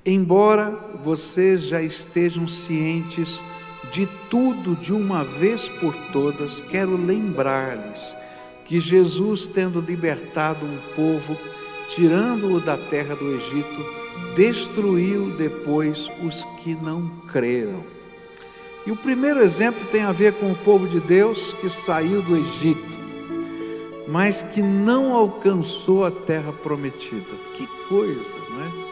Embora vocês já estejam cientes de tudo de uma vez por todas, quero lembrar-lhes que Jesus, tendo libertado um povo, tirando-o da terra do Egito, destruiu depois os que não creram. E o primeiro exemplo tem a ver com o povo de Deus que saiu do Egito, mas que não alcançou a terra prometida. Que coisa, não é?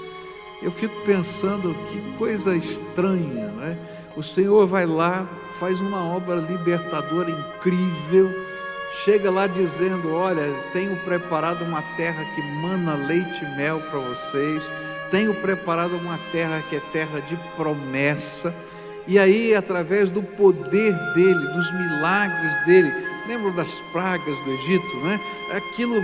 Eu fico pensando, que coisa estranha, não é? O Senhor vai lá, faz uma obra libertadora incrível, chega lá dizendo: olha, tenho preparado uma terra que mana leite e mel para vocês, tenho preparado uma terra que é terra de promessa. E aí, através do poder dele, dos milagres dele, lembram das pragas do Egito, né? Aquilo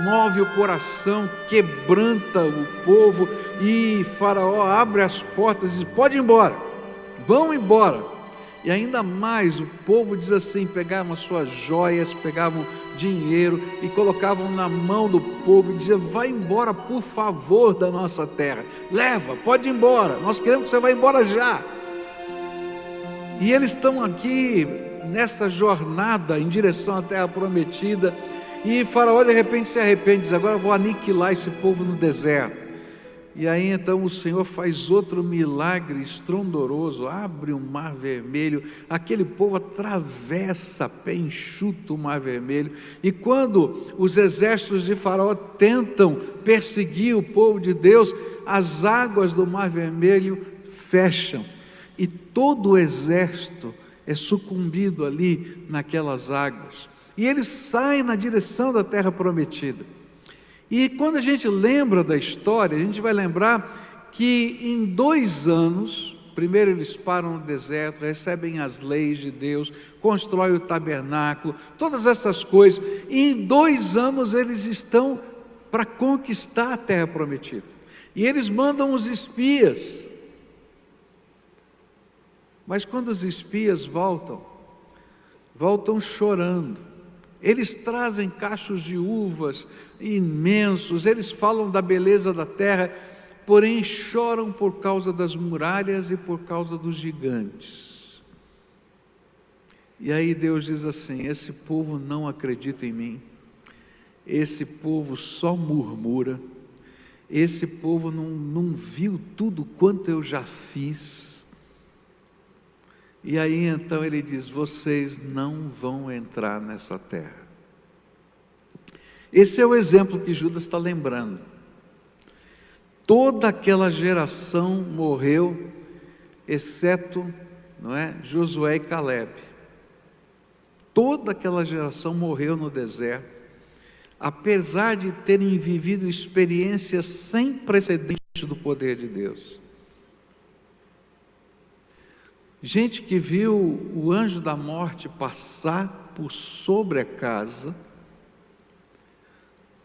move o coração, quebranta o povo, e Faraó abre as portas e diz: pode ir embora, vão embora. E ainda mais, o povo diz assim, pegavam as suas joias, pegavam dinheiro e colocavam na mão do povo e diziam: vai embora, por favor, da nossa terra, leva, pode ir embora, nós queremos que você vá embora já. E eles estão aqui nessa jornada em direção à terra prometida, e Faraó de repente se arrepende, diz: agora eu vou aniquilar esse povo no deserto. E aí então o Senhor faz outro milagre estrondoroso, abre o mar vermelho, aquele povo atravessa pé enxuto o mar vermelho, e quando os exércitos de Faraó tentam perseguir o povo de Deus, as águas do mar vermelho fecham, e todo o exército é sucumbido ali naquelas águas, e eles saem na direção da terra prometida. E quando a gente lembra da história, a gente vai lembrar que em 2 anos, primeiro eles param no deserto, recebem as leis de Deus, constroem o tabernáculo, todas essas coisas, e em 2 anos eles estão para conquistar a terra prometida, e eles mandam os espias. Mas quando os espias voltam chorando. Eles trazem cachos de uvas imensos, eles falam da beleza da terra, porém choram por causa das muralhas e por causa dos gigantes. E aí Deus diz assim: esse povo não acredita em mim, esse povo só murmura, esse povo não viu tudo quanto eu já fiz. E aí então ele diz: vocês não vão entrar nessa terra. Esse é o exemplo que Judas está lembrando. Toda aquela geração morreu, exceto, não é, Josué e Caleb. Toda aquela geração morreu no deserto, apesar de terem vivido experiências sem precedentes do poder de Deus. Gente que viu o anjo da morte passar por sobre a casa,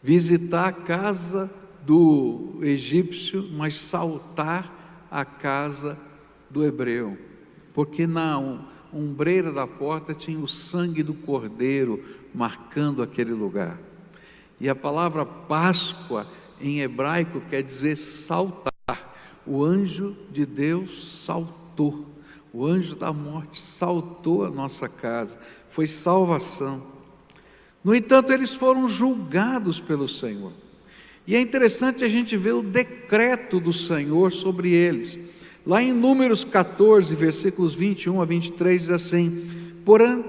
visitar a casa do egípcio, mas saltar a casa do hebreu, porque na ombreira da porta tinha o sangue do cordeiro marcando aquele lugar. E a palavra Páscoa em hebraico quer dizer saltar. O anjo de Deus saltou. O anjo da morte saltou a nossa casa, foi salvação. No entanto, eles foram julgados pelo Senhor. E é interessante a gente ver o decreto do Senhor sobre eles. Lá em Números 14, versículos 21 a 23, diz assim: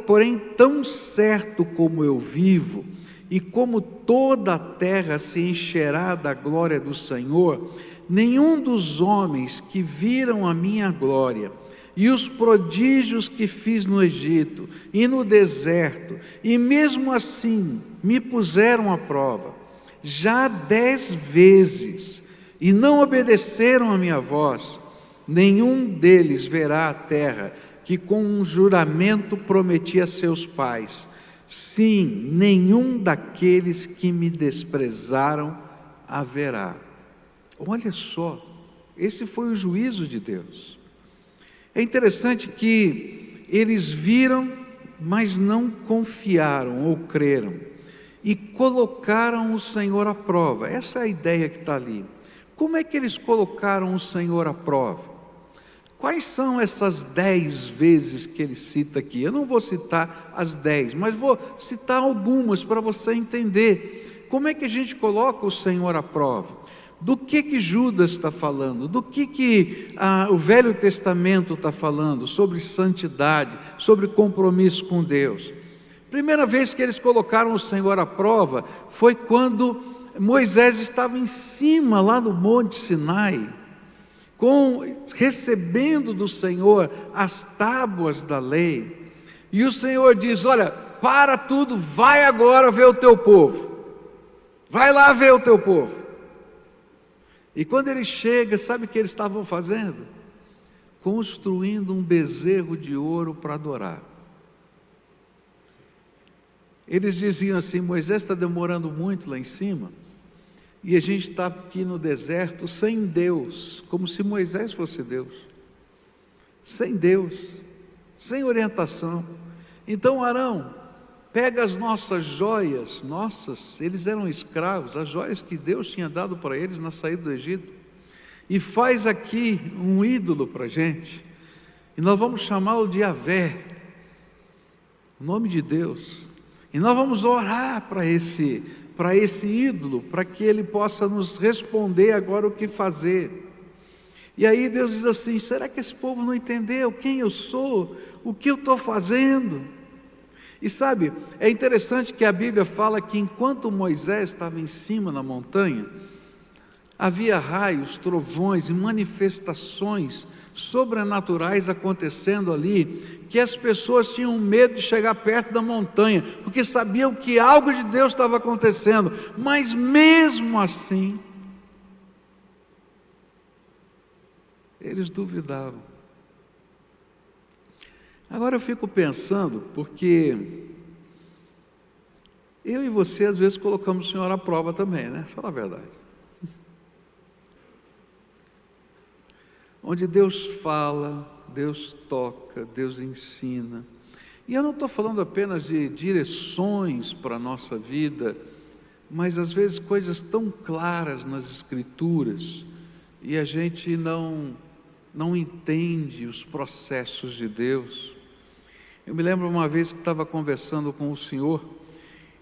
porém tão certo como eu vivo, e como toda a terra se encherá da glória do Senhor, nenhum dos homens que viram a minha glória, e os prodígios que fiz no Egito e no deserto, e mesmo assim me puseram à prova, já 10 vezes, e não obedeceram a minha voz, nenhum deles verá a terra que com um juramento prometi a seus pais. Sim, nenhum daqueles que me desprezaram haverá. Olha só, esse foi o juízo de Deus. É interessante que eles viram, mas não confiaram ou creram, e colocaram o Senhor à prova. Essa é a ideia que está ali. Como é que eles colocaram o Senhor à prova? Quais são essas 10 vezes que ele cita aqui? Eu não vou citar as 10, mas vou citar algumas para você entender como é que a gente coloca o Senhor à prova. Do que Judas está falando? Do que o Velho Testamento está falando? Sobre santidade, sobre compromisso com Deus. Primeira vez que eles colocaram o Senhor à prova foi quando Moisés estava em cima, lá no Monte Sinai, recebendo do Senhor as tábuas da lei. E o Senhor diz: olha, para tudo, vai agora ver o teu povo. Vai lá ver o teu povo. E quando ele chega, sabe o que eles estavam fazendo? Construindo um bezerro de ouro para adorar. Eles diziam assim: Moisés está demorando muito lá em cima, e a gente está aqui no deserto sem Deus, como se Moisés fosse Deus, sem Deus, sem orientação. Então Arão, pega as nossas joias, eles eram escravos, as joias que Deus tinha dado para eles na saída do Egito, e faz aqui um ídolo para a gente, e nós vamos chamá-lo de Yahvé, o nome de Deus, e nós vamos orar para esse ídolo, para que ele possa nos responder agora o que fazer. E aí Deus diz assim: será que esse povo não entendeu quem eu sou, o que eu estou fazendo? E sabe, é interessante que a Bíblia fala que enquanto Moisés estava em cima na montanha, havia raios, trovões e manifestações sobrenaturais acontecendo ali, que as pessoas tinham medo de chegar perto da montanha, porque sabiam que algo de Deus estava acontecendo, mas mesmo assim, eles duvidavam. Agora eu fico pensando, porque eu e você às vezes colocamos o Senhor à prova também, né? Fala a verdade. Onde Deus fala, Deus toca, Deus ensina. E eu não estou falando apenas de direções para a nossa vida, mas às vezes coisas tão claras nas Escrituras, e a gente não entende os processos de Deus. Eu me lembro uma vez que estava conversando com o Senhor,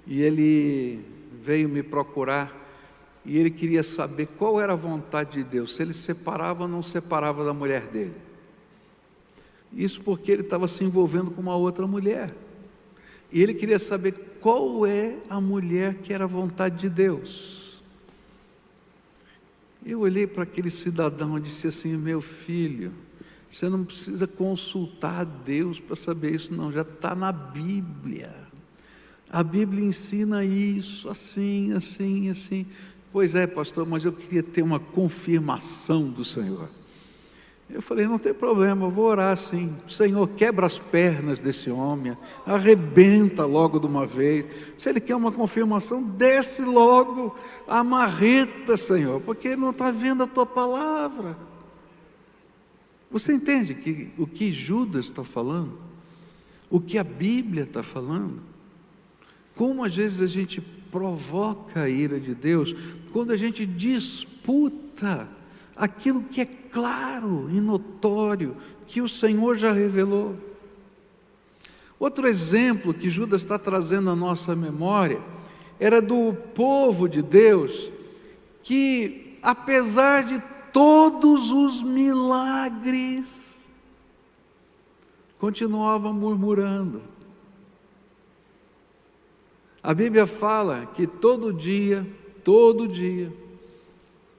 e Ele veio me procurar, e ele queria saber qual era a vontade de Deus, se ele separava ou não separava da mulher dele. Isso porque ele estava se envolvendo com uma outra mulher, e ele queria saber qual é a mulher que era a vontade de Deus. Eu olhei para aquele cidadão e disse assim: meu filho, você não precisa consultar a Deus para saber isso não, já está na Bíblia. A Bíblia ensina isso, assim, assim, assim. Pois é, pastor, mas eu queria ter uma confirmação do Senhor. Eu falei: não tem problema, eu vou orar sim. Senhor, quebra as pernas desse homem, arrebenta logo de uma vez. Se ele quer uma confirmação, desce logo a marreta, Senhor, porque ele não está vendo a tua palavra. Você entende que o que Judas está falando, o que a Bíblia está falando, como às vezes a gente provoca a ira de Deus, quando a gente disputa aquilo que é claro e notório, que o Senhor já revelou. Outro exemplo que Judas está trazendo à nossa memória, era do povo de Deus, que apesar de todos os milagres, continuava murmurando. A Bíblia fala que todo dia,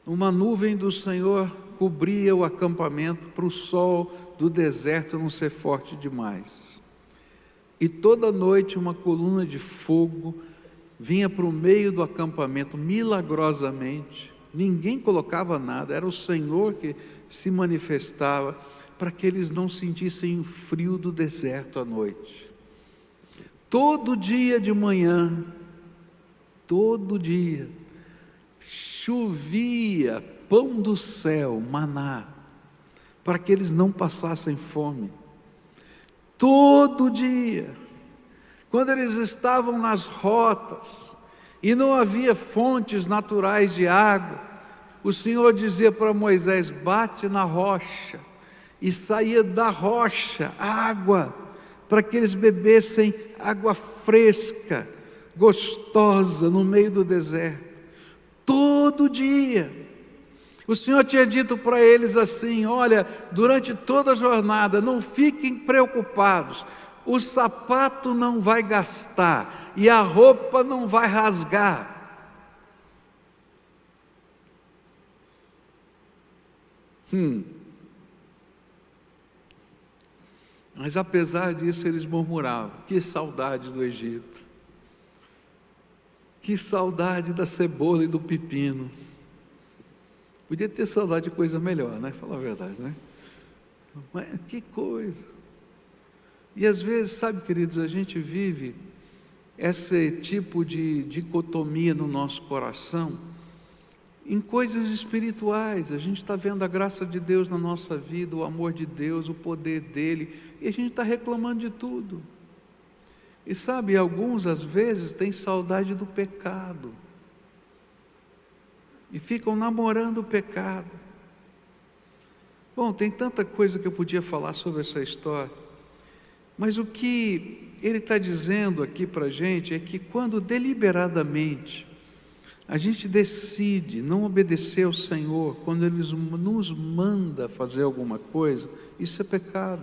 uma nuvem do Senhor cobria o acampamento para o sol do deserto não ser forte demais. E toda noite uma coluna de fogo vinha para o meio do acampamento milagrosamente. Ninguém colocava nada, era o Senhor que se manifestava para que eles não sentissem o frio do deserto à noite. Todo dia de manhã, todo dia, chovia pão do céu, maná, para que eles não passassem fome. Todo dia, quando eles estavam nas rotas, e não havia fontes naturais de água, o Senhor dizia para Moisés: bate na rocha, e saía da rocha água, para que eles bebessem água fresca, gostosa, no meio do deserto, todo dia. O Senhor tinha dito para eles assim: olha, durante toda a jornada, não fiquem preocupados, o sapato não vai gastar, e a roupa não vai rasgar. Mas apesar disso, eles murmuravam: que saudade do Egito, que saudade da cebola e do pepino. Podia ter saudade de coisa melhor, né? Falar a verdade, né? Mas que coisa. E às vezes, sabe, queridos, a gente vive esse tipo de dicotomia no nosso coração em coisas espirituais. A gente está vendo a graça de Deus na nossa vida, o amor de Deus, o poder dEle, e a gente está reclamando de tudo. E sabe, alguns às vezes têm saudade do pecado e ficam namorando o pecado. Bom, tem tanta coisa que eu podia falar sobre essa história, mas o que ele está dizendo aqui para a gente é que quando deliberadamente a gente decide não obedecer ao Senhor, quando Ele nos manda fazer alguma coisa, isso é pecado.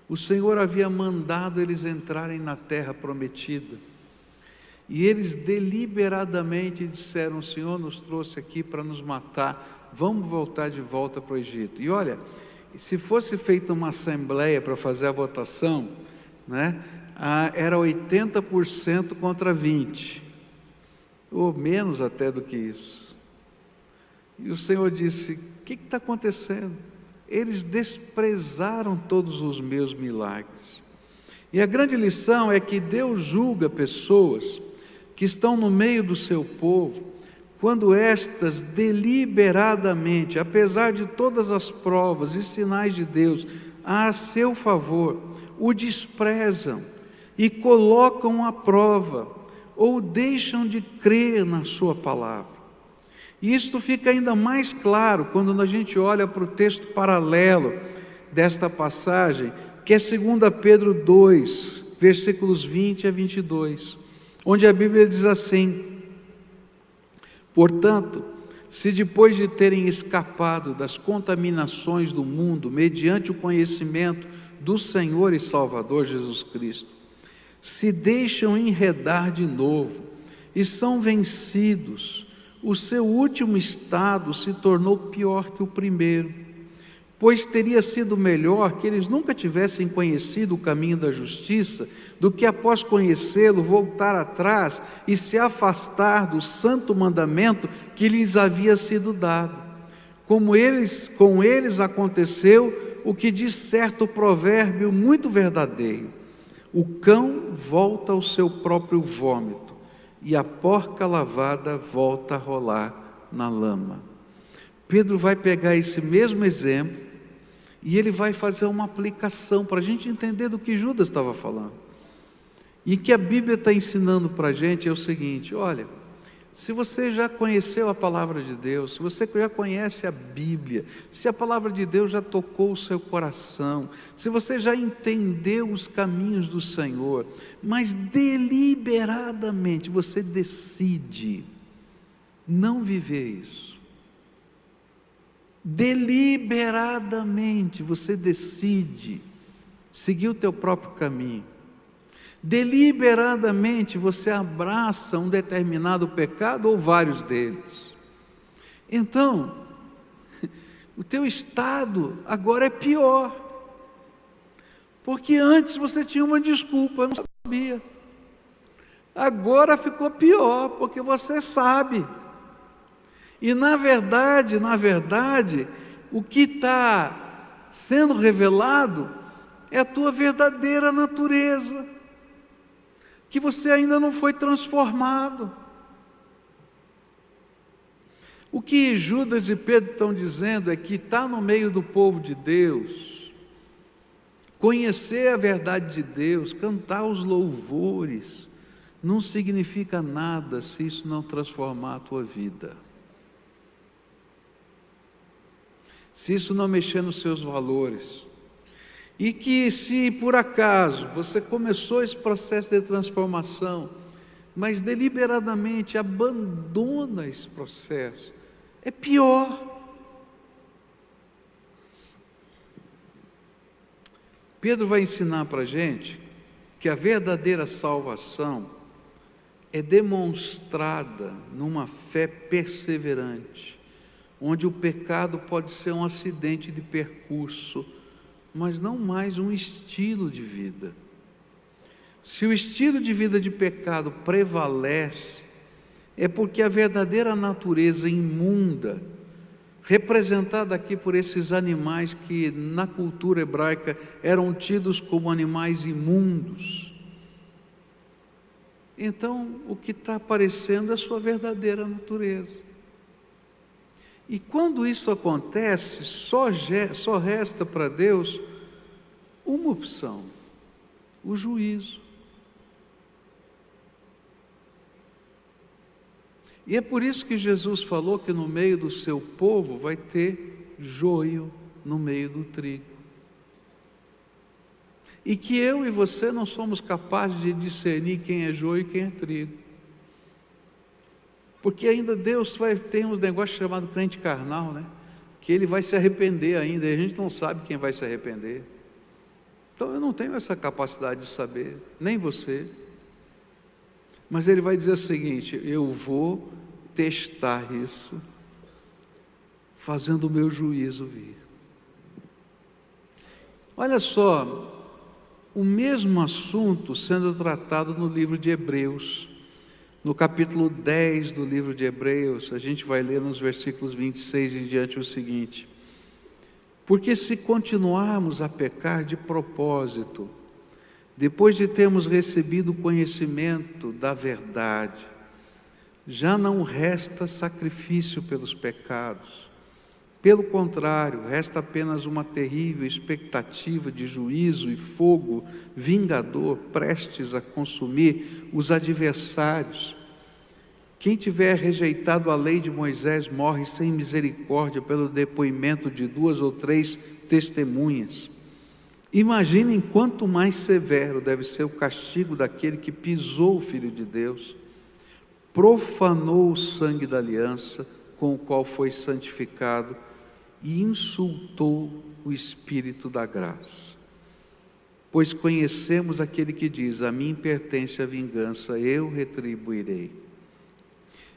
O Senhor havia mandado eles entrarem na terra prometida, e eles deliberadamente disseram: o Senhor nos trouxe aqui para nos matar, vamos voltar de volta para o Egito. E olha, se fosse feita uma assembleia para fazer a votação, né, era 80% contra 20%, ou menos até do que isso. E o Senhor disse: o que está acontecendo? Eles desprezaram todos os meus milagres. E a grande lição é que Deus julga pessoas que estão no meio do seu povo, quando estas deliberadamente, apesar de todas as provas e sinais de Deus a seu favor, o desprezam e colocam à prova, ou deixam de crer na sua palavra. E isto fica ainda mais claro quando a gente olha para o texto paralelo desta passagem, que é 2 Pedro 2, versículos 20 a 22, onde a Bíblia diz assim: portanto, se depois de terem escapado das contaminações do mundo, mediante o conhecimento do Senhor e Salvador Jesus Cristo, se deixam enredar de novo e são vencidos, o seu último estado se tornou pior que o primeiro, pois teria sido melhor que eles nunca tivessem conhecido o caminho da justiça, do que após conhecê-lo voltar atrás e se afastar do santo mandamento que lhes havia sido dado. Com eles aconteceu o que diz certo provérbio muito verdadeiro: o cão volta ao seu próprio vômito, e a porca lavada volta a rolar na lama. Pedro vai pegar esse mesmo exemplo e ele vai fazer uma aplicação para a gente entender do que Judas estava falando. E que a Bíblia está ensinando para a gente é o seguinte: olha, se você já conheceu a palavra de Deus, se você já conhece a Bíblia, se a palavra de Deus já tocou o seu coração, se você já entendeu os caminhos do Senhor, mas deliberadamente você decide não viver isso, deliberadamente você decide seguir o teu próprio caminho, deliberadamente você abraça um determinado pecado ou vários deles, então o teu estado agora é pior, porque antes você tinha uma desculpa: eu não sabia. Agora ficou pior, porque você sabe. E na verdade, o que está sendo revelado é a tua verdadeira natureza, que você ainda não foi transformado. O que Judas e Pedro estão dizendo é que estar no meio do povo de Deus, conhecer a verdade de Deus, cantar os louvores, não significa nada se isso não transformar a tua vida. se isso não mexer nos seus valores, e que se por acaso você começou esse processo de transformação, mas deliberadamente abandona esse processo, é pior. Pedro vai ensinar para a gente que a verdadeira salvação é demonstrada numa fé perseverante, onde o pecado pode ser um acidente de percurso, mas não mais um estilo de vida. Se o estilo de vida de pecado prevalece, é porque a verdadeira natureza imunda, representada aqui por esses animais que na cultura hebraica eram tidos como animais imundos, então o que está aparecendo é a sua verdadeira natureza. E quando isso acontece, só resta para Deus uma opção: o juízo. E é por isso que Jesus falou que no meio do seu povo vai ter joio no meio do trigo. E que eu e você não somos capazes de discernir quem é joio e quem é trigo. Porque ainda Deus tem uns negócios chamados crente carnal, né? Que ele vai se arrepender ainda, e a gente não sabe quem vai se arrepender. Então eu não tenho essa capacidade de saber, nem você. Mas ele vai dizer o seguinte: eu vou testar isso, fazendo o meu juízo vir. Olha só, o mesmo assunto sendo tratado no livro de Hebreus, no capítulo 10 do livro de Hebreus, a gente vai ler nos versículos 26 em diante o seguinte: porque se continuarmos a pecar de propósito, depois de termos recebido o conhecimento da verdade, já não resta sacrifício pelos pecados. Pelo contrário, resta apenas uma terrível expectativa de juízo e fogo vingador, prestes a consumir os adversários. Quem tiver rejeitado a lei de Moisés morre sem misericórdia pelo depoimento de 2 ou 3 testemunhas. Imaginem quanto mais severo deve ser o castigo daquele que pisou o Filho de Deus, profanou o sangue da aliança com o qual foi santificado e insultou o Espírito da graça. Pois conhecemos aquele que diz: a mim pertence a vingança, eu retribuirei.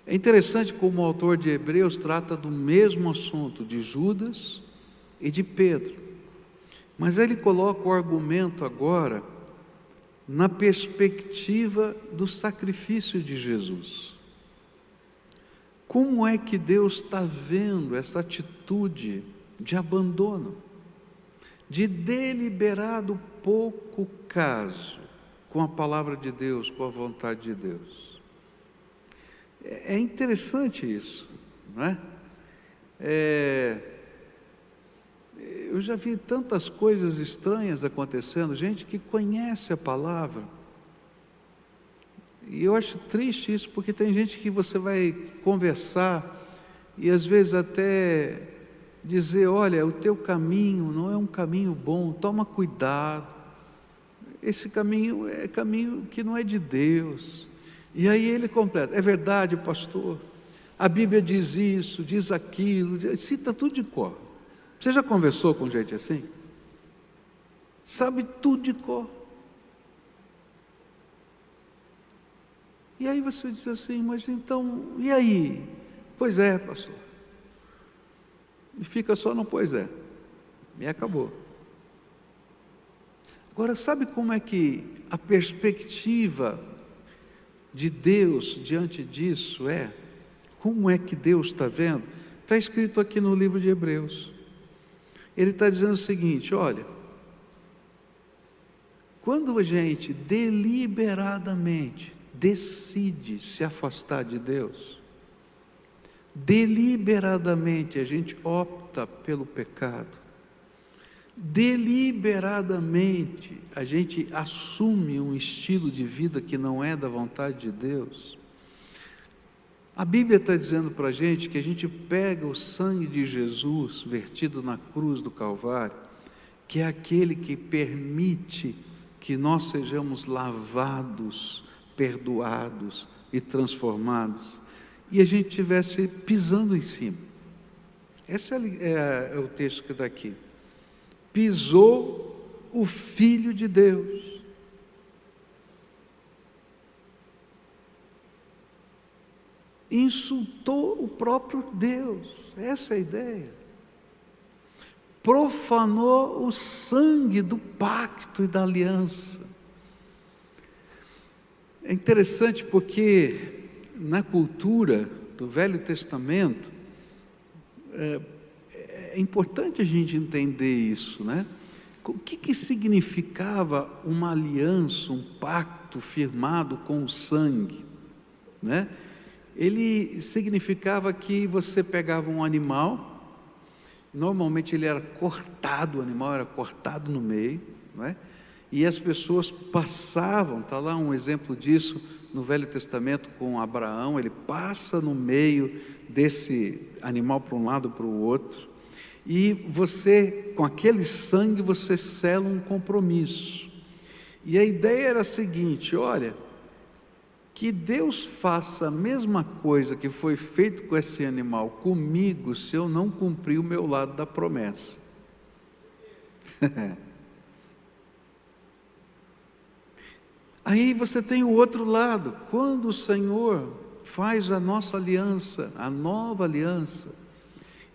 É interessante como o autor de Hebreus trata do mesmo assunto de Judas e de Pedro, mas ele coloca o argumento agora na perspectiva do sacrifício de Jesus. Como é que Deus está vendo essa atitude de abandono, de deliberado pouco caso com a palavra de Deus, com a vontade de Deus? É interessante isso, não é? Eu já vi tantas coisas estranhas acontecendo, gente que conhece a palavra, e eu acho triste isso, porque tem gente que você vai conversar e às vezes até dizer: olha, o teu caminho não é um caminho bom, toma cuidado, esse caminho é caminho que não é de Deus. E aí ele completa: é verdade, pastor, a Bíblia diz isso, diz aquilo, cita tudo de cor. Você já conversou com gente assim? Sabe tudo de cor. E aí você diz assim: mas então, e aí? Pois é, pastor. E fica só no pois é. E acabou. Agora, sabe como é que a perspectiva de Deus diante disso é? Como é que Deus está vendo? Está escrito aqui no livro de Hebreus. Ele está dizendo o seguinte: olha, quando a gente deliberadamente decide se afastar de Deus, deliberadamente a gente opta pelo pecado, deliberadamente a gente assume um estilo de vida que não é da vontade de Deus, A Bíblia está dizendo para a gente que a gente pega o sangue de Jesus vertido na cruz do Calvário, que é aquele que permite que nós sejamos lavados, perdoados e transformados, e a gente estivesse pisando em cima. Esse é o texto que está aqui. Pisou o Filho de Deus. Insultou o próprio Deus, essa é a ideia. Profanou o sangue do pacto e da aliança. É interessante porque na cultura do Velho Testamento, é importante a gente entender isso, né? O que significava uma aliança, um pacto firmado com o sangue, né? Ele significava que você pegava um animal, normalmente ele era cortado, o animal era cortado no meio, não é? E as pessoas passavam, está lá um exemplo disso no Velho Testamento com Abraão, ele passa no meio desse animal para um lado para o outro, e você, com aquele sangue, você sela um compromisso. E a ideia era a seguinte: olha, que Deus faça a mesma coisa que foi feito com esse animal comigo, se eu não cumprir o meu lado da promessa. Aí você tem o outro lado, quando o Senhor faz a nossa aliança, a nova aliança,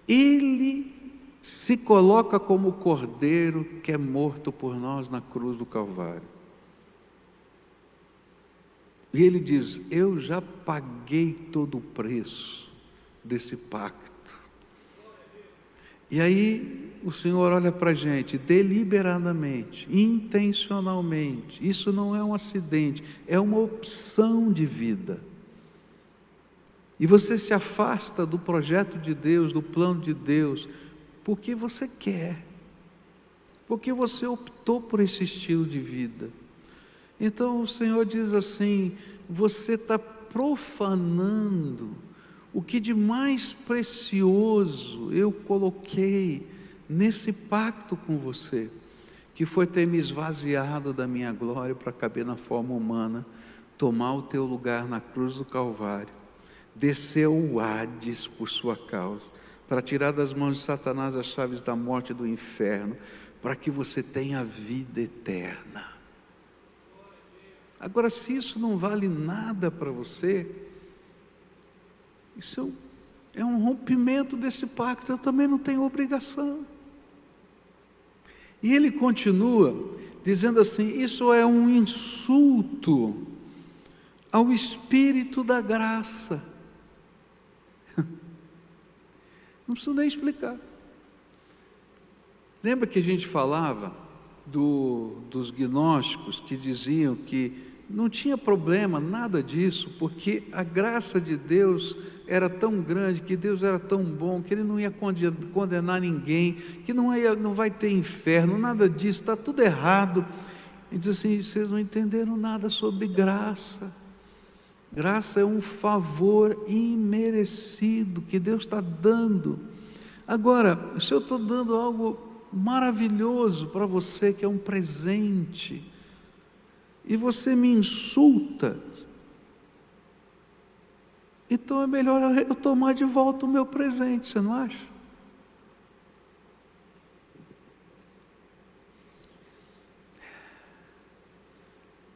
Ele se coloca como o Cordeiro que é morto por nós na cruz do Calvário. E Ele diz: eu já paguei todo o preço desse pacto. E aí o Senhor olha para a gente deliberadamente, intencionalmente. Isso não é um acidente, é uma opção de vida. E você se afasta do projeto de Deus, do plano de Deus, porque você quer, porque você optou por esse estilo de vida. Então o Senhor diz assim: você está profanando o que de mais precioso eu coloquei nesse pacto com você, que foi ter me esvaziado da minha glória para caber na forma humana, tomar o teu lugar na cruz do Calvário, descer o Hades por sua causa, para tirar das mãos de Satanás as chaves da morte e do inferno, para que você tenha vida eterna. Agora, se isso não vale nada para você, isso é um rompimento desse pacto. Eu também não tenho obrigação. E ele continua dizendo assim: isso é um insulto ao Espírito da graça. Não preciso nem explicar. Lembra que a gente falava dos gnósticos que diziam que não tinha problema, nada disso, porque a graça de Deus era tão grande, que Deus era tão bom, que Ele não ia condenar ninguém, que não vai ter inferno, nada disso, está tudo errado. E diz assim: vocês não entenderam nada sobre graça. Graça é um favor imerecido que Deus está dando. Agora, se eu estou dando algo maravilhoso para você, que é um presente, e você me insulta, então é melhor eu tomar de volta o meu presente, você não acha?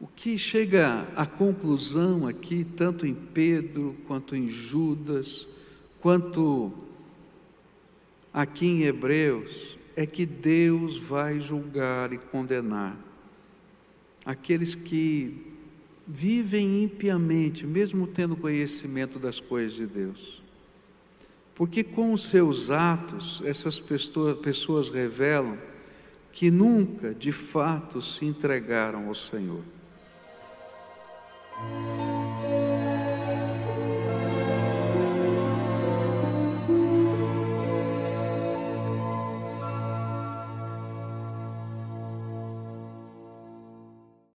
O que chega à conclusão aqui, tanto em Pedro, quanto em Judas, quanto aqui em Hebreus, é que Deus vai julgar e condenar aqueles que vivem impiamente, mesmo tendo conhecimento das coisas de Deus, porque com os seus atos, essas pessoas revelam que nunca de fato se entregaram ao Senhor.